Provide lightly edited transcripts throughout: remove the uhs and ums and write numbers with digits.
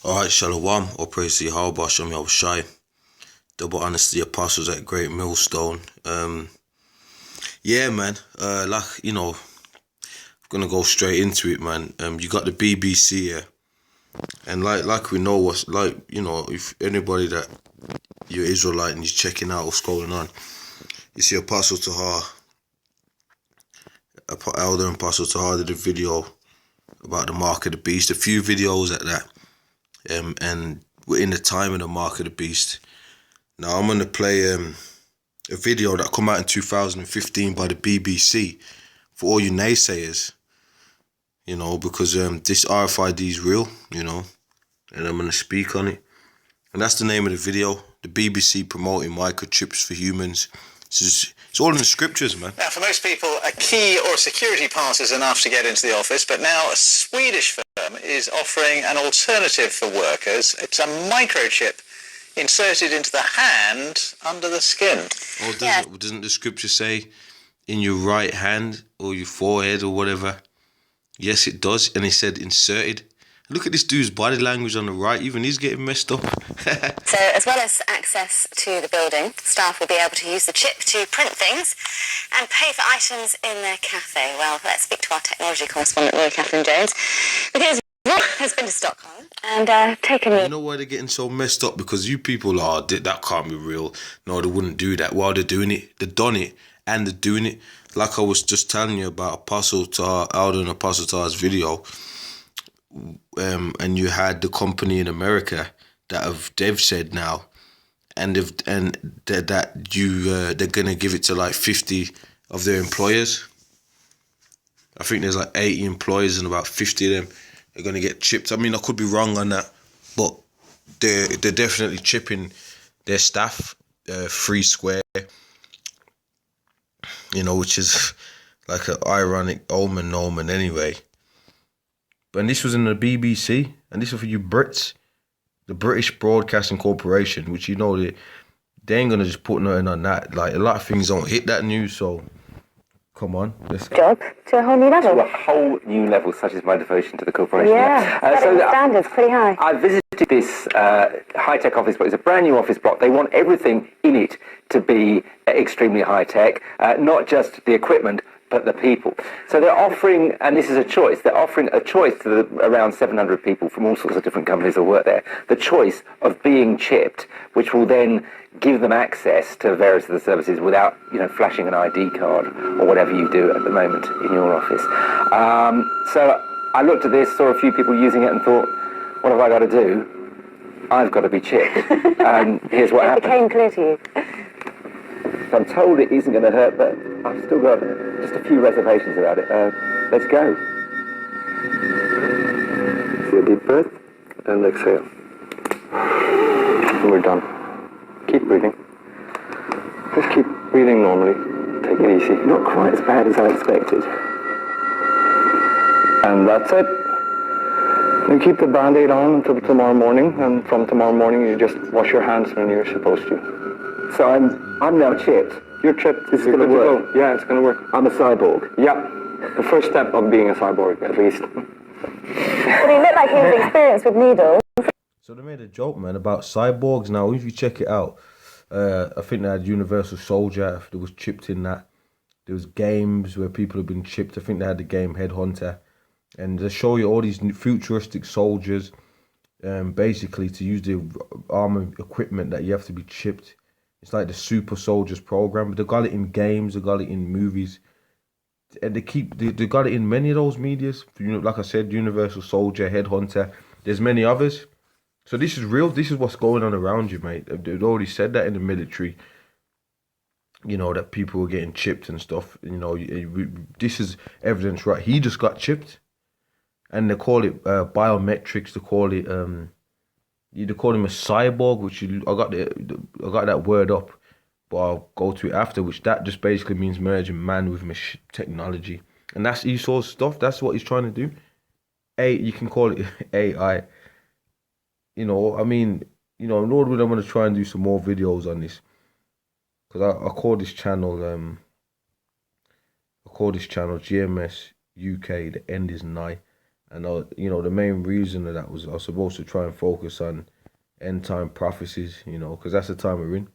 Alright, Shalom, or praise to Yahweh, Hashem Yahushai. Double honors to the apostles at GreatMillStone. Yeah, man, I'm gonna go straight into it, man. You got the BBC here, and like we know what's if anybody that you're Israelite and you're checking out what's going on, you see Apostle Tahar, Elder and Apostle Tahar did a video about the mark of the beast, a few videos at that. And we're in the time of the mark of the beast. Now I'm gonna play a video that come out in 2015 by the BBC for all you naysayers, because this RFID is real, and I'm gonna speak on it. And that's the name of the video. The BBC promoting microchips for humans. It's all in the scriptures, man. Now, for most people, a key or a security pass is enough to get into the office, but now a Swedish firm is offering an alternative for workers. It's a microchip inserted into the hand under the skin. Oh, doesn't the scripture say in your right hand or your forehead or whatever? Yes, it does. And he said inserted. Look at this dude's body language on the right. Even he's getting messed up. So, as well as access to the building, staff will be able to use the chip to print things and pay for items in their cafe. Well, let's speak to our technology correspondent, Roy Catherine Jones, because Roy has been to Stockholm and taken... You know why they're getting so messed up? Because you people that can't be real. No, they wouldn't do that. While they're doing it, they've done it and they're doing it. Like I was just telling you about Apostle Tahar, Elder and Apostle Tahar's video. And you had the company in America they've said now, and they're gonna give it to like 50 of their employers. I think there's like 80 employers and about 50 of them are gonna get chipped. I mean, I could be wrong on that, but they're definitely chipping their staff free square. Which is like an ironic omen anyway. And this was in the BBC, and this is for you Brits, the British Broadcasting Corporation, which they ain't gonna just put nothing on that. Like, a lot of things don't hit that news, so come on, let's job to a whole new level. To a whole new level, such as my devotion to the corporation. Yeah, so the standards pretty high. I visited this high-tech office block. It's a brand new office block. They want everything in it to be extremely high-tech, not just the equipment, but the people. So they're offering, and this is a choice, they're offering a choice to around 700 people from all sorts of different companies that work there, the choice of being chipped, which will then give them access to various of the services without, flashing an ID card or whatever you do at the moment in your office. So I looked at this, saw a few people using it and thought, what have I got to do? I've got to be chipped. And here's what happened. It became clear to you. I'm told it isn't going to hurt, but I've still got just a few reservations about it. Let's go. See a deep breath and exhale. And we're done. Keep breathing. Just keep breathing normally. Take it easy. Not quite as bad as I expected. And that's it. You keep the band-aid on until tomorrow morning, and from tomorrow morning you just wash your hands when you're supposed to. So I'm now chipped. You're chipped. This is going to work. Yeah, it's going to work. I'm a cyborg. Yeah. The first step of being a cyborg, at least. But he looked like he was experienced with needles. So they made a joke, man, about cyborgs. Now, if you check it out, I think they had Universal Soldier. There was chipped in that. There was games where people have been chipped. I think they had the game Headhunter. And they show you all these futuristic soldiers, basically to use the armor equipment that you have to be chipped. It's like the Super Soldiers program, but they got it in games, they got it in movies, and they got it in many of those medias. Like I said, Universal Soldier, Headhunter. There's many others. So this is real. This is what's going on around you, mate. They've already said that in the military. That people were getting chipped and stuff. This is evidence, right? He just got chipped, and they call it biometrics. They call it They call him a cyborg, which I got that word up, but I'll go to it after. Which that just basically means merging man with technology, and that's Esau's stuff. That's what he's trying to do. You can call it AI. Lord willing, I'm gonna try and do some more videos on this, because I call this channel GMS UK. The end is nigh. And you know, the main reason of that was I was supposed to try and focus on end time prophecies, you know, because that's the time we're in.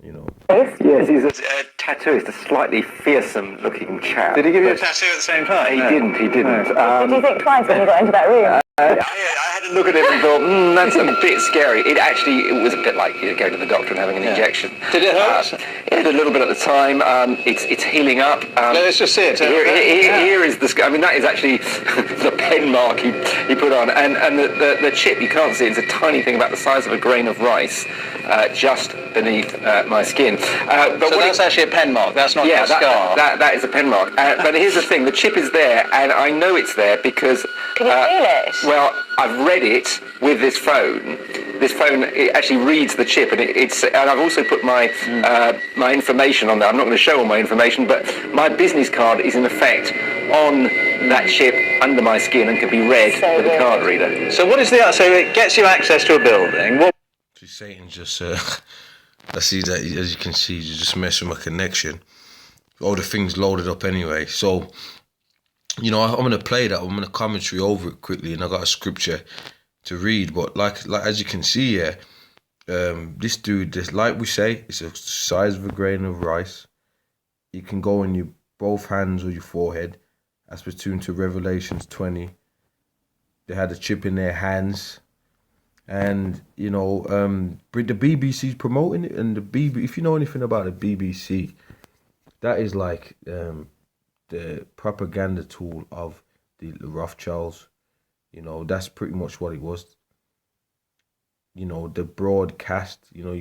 You know. Yes, he's a tattooist, a slightly fearsome looking chap. Did he give you a tattoo at the same time? He didn't. Did you think twice when you got into that room? I had to look at it and thought, that's a bit scary. It was a bit like going to the doctor and having an injection. Did it hurt? It did a little bit at the time. It's healing up. Let's just see it. Here is the. I mean, that is actually the pen mark he put on, and the chip. You can't see it. It's a tiny thing about the size of a grain of rice, just beneath my skin. But so that's actually a pen mark. That's not a scar. That is a pen mark. But here's the thing: the chip is there, and I know it's there because. Can you feel it? Well, I've read it with this phone. This phone, it actually reads the chip, and and I've also put my my information on there. I'm not going to show all my information, but my business card is in effect on that chip under my skin and can be read with a card reader. So what is so it gets you access to a building. What? Satan just I see that, as you can see, you just mess with my connection. All the things loaded up anyway. So, you know, I'm gonna play that. I'm gonna commentary over it quickly, and I got a scripture to read. But like as you can see here, this dude, like we say, it's the size of a grain of rice. You can go on your both hands or your forehead. That's between to Revelations 20. They had a chip in their hands, and you know, the BBC's promoting it, and if you know anything about the BBC, that is like the propaganda tool of the Rothschilds. You know, that's pretty much what it was. You know, the broadcast, you know,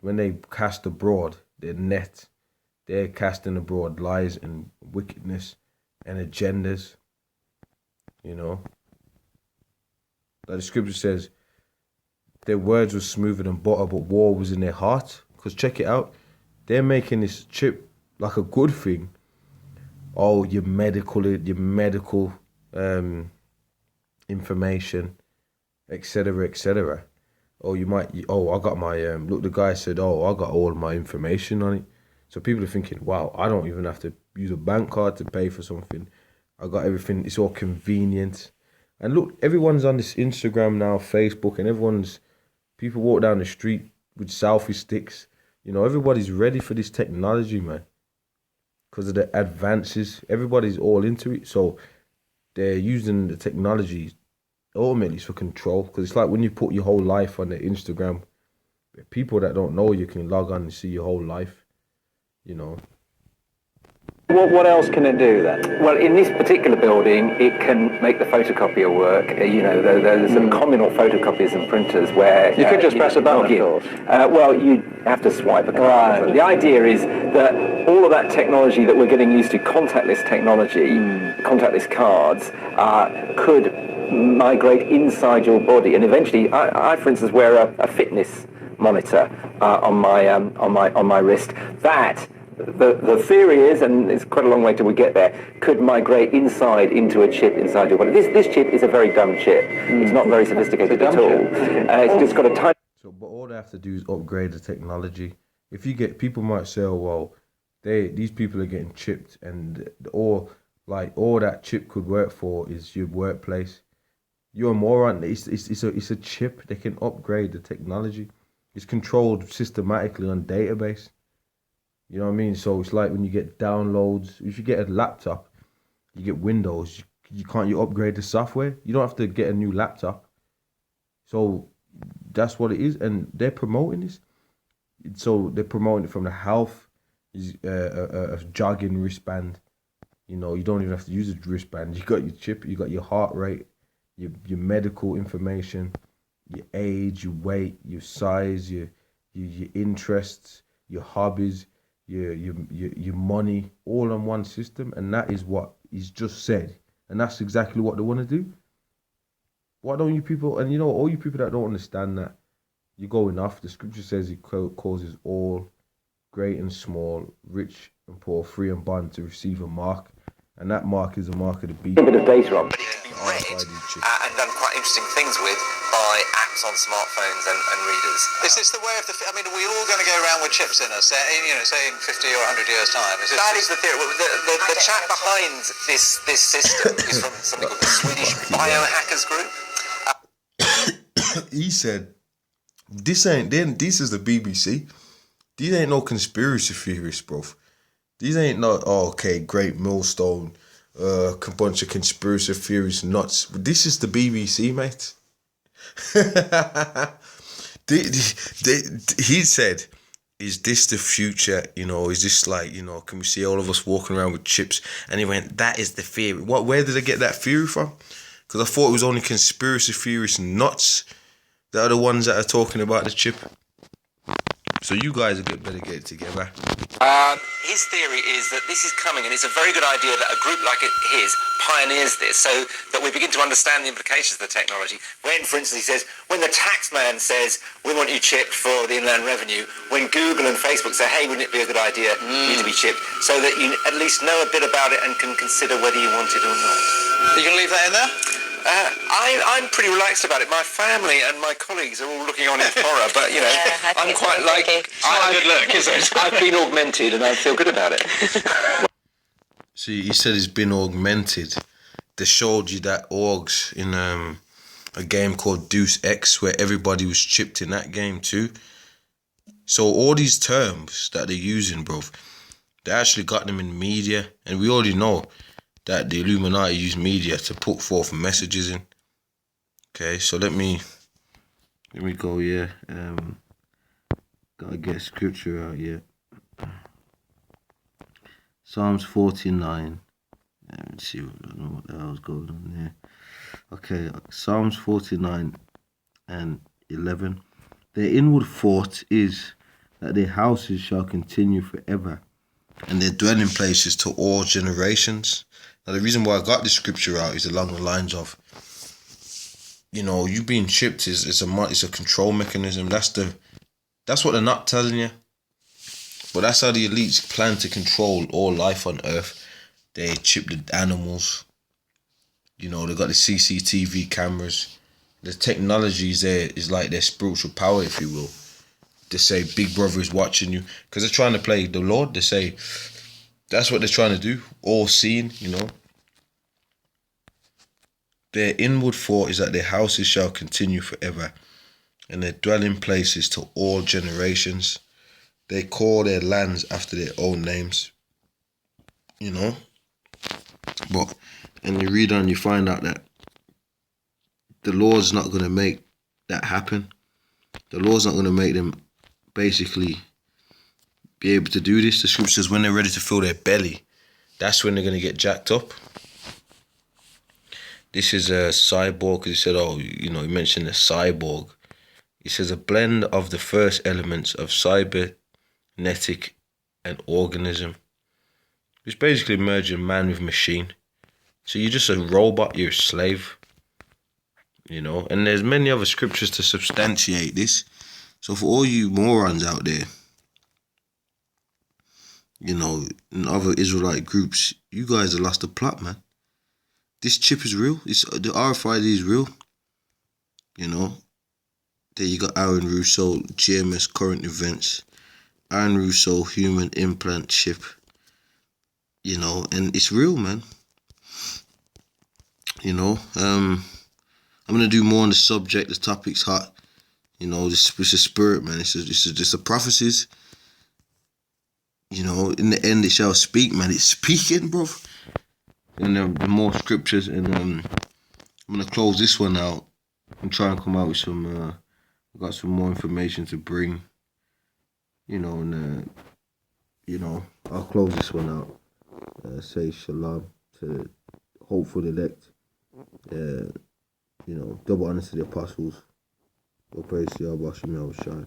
when they cast abroad, they're casting abroad lies and wickedness and agendas, you know. Like the scripture says, their words were smoother than butter, but war was in their heart. Because check it out, they're making this chip like a good thing. Oh, your medical information, etc., etc. Oh, I got my look. The guy said, oh, I got all my information on it. So people are thinking, wow, I don't even have to use a bank card to pay for something. I got everything. It's all convenient. And look, everyone's on this Instagram now, Facebook, and people walk down the street with selfie sticks. You know, everybody's ready for this technology, man. Because of the advances, everybody's all into it. So they're using the technology ultimately for control. Because it's like when you put your whole life on the Instagram, people that don't know you can log on and see your whole life, you know. What else can it do then? Well, in this particular building, it can make the photocopier work. You know, there's some communal photocopiers and printers where... You could just press a button, of course. Well, you have to swipe a card. Right. The idea is that all of that technology that we're getting used to, contactless technology, contactless cards, could migrate inside your body. And eventually, I for instance, wear a fitness monitor on my wrist. That... The theory is, and it's quite a long way till we get there, could migrate into a chip inside your body. This chip is a very dumb chip. It's not very sophisticated at all. It's just got a tiny... So, but all they have to do is upgrade the technology. If you get, people might say, oh, well, these people are getting chipped, and all that chip could work for is your workplace. You're a moron. It's a chip. They can upgrade the technology. It's controlled systematically on database. You know what I mean? So it's like when you get downloads, if you get a laptop, you get Windows, you upgrade the software. You don't have to get a new laptop. So that's what it is. And they're promoting this. So they're promoting it from the health, a jogging wristband. You know, you don't even have to use a wristband. You got your chip, you got your heart rate, your medical information, your age, your weight, your size, your interests, your hobbies, your money, all on one system. And that is what he's just said, and that's exactly what they want to do. Why don't you people, and you know, all you people that don't understand that, you're going off. The scripture says he causes all, great and small, rich and poor, free and bond, to receive a mark, and that mark is a mark of the beast. A bit of data on. read RFID chip. and done quite interesting things with by apps on smartphones and readers. Is this the way of the... I mean, are we all going to go around with chips in us, say in 50 or 100 years' time? That is the theory. The chap behind this system is from something called the Swedish Biohackers Group. He said, this is the BBC. These ain't no conspiracy theorists, bro. These ain't no, GreatMillStone, a bunch of conspiracy theories nuts. This is the BBC, mate. He said, is this the future? Is this like, can we see all of us walking around with chips? And he went, that is the theory. Where did I get that theory from? Because I thought it was only conspiracy theorists nuts that are the ones that are talking about the chip. So you guys better get it together. His theory is that this is coming, and it's a very good idea that a group like his pioneers this, so that we begin to understand the implications of the technology. When, for instance, he says, when the tax man says, we want you chipped for the Inland Revenue, when Google and Facebook say, hey, wouldn't it be a good idea for you to be chipped, so that you at least know a bit about it and can consider whether you want it or not. Are you going to leave that in there? I'm pretty relaxed about it. My family and my colleagues are all looking on in horror, but I'm quite like... It's not a good look, is it? I've been augmented and I feel good about it. See, he said it's been augmented. They showed you that orgs in a game called Deus Ex, where everybody was chipped in that game too. So all these terms that they're using, bro, they actually got them in media, and we already know that the Illuminati use media to put forth messages in. Okay, so let me go here. Gotta get scripture out here. Psalms 49. Let's see, I don't know what the hell's going on there. Okay, Psalms 49 and 11. Their inward thought is that their houses shall continue forever, and their dwelling places to all generations. Now, the reason why I got this scripture out is along the lines of, you being chipped is a control mechanism. That's what they're not telling you. But that's how the elites plan to control all life on Earth. They chip the animals. They got the CCTV cameras. The technology is there is like their spiritual power, if you will. They say Big Brother is watching you because they're trying to play the Lord. They say that's what they're trying to do. All seeing, Their inward thought is that their houses shall continue forever, and their dwelling places to all generations. They call their lands after their own names. But, and you read on, you find out that the Lord's not going to make that happen. The Lord's not going to make them basically be able to do this. The scripture says when they're ready to fill their belly, that's when they're going to get jacked up. This is a cyborg, because he said, he mentioned a cyborg. He says a blend of the first elements of cybernetic and organism. It's basically merging man with machine. So you're just a robot, you're a slave. And there's many other scriptures to substantiate this. So for all you morons out there, in other Israelite groups, you guys have lost the plot, man. This chip is real. The RFID is real. There you got Aaron Russo, GMS current events. Aaron Russo, human implant chip. And it's real, man. I'm going to do more on the subject. The topic's hot. This is a spirit, man. It's just the prophecies. In the end, it shall speak, man. It's speaking, bro. And the more scriptures, and I'm going to close this one out and try and come out with some, I've got some more information to bring, and, I'll close this one out. Say shalom to hopeful elect, double honor to the apostles. Go praise to Yahweh Shem Shai.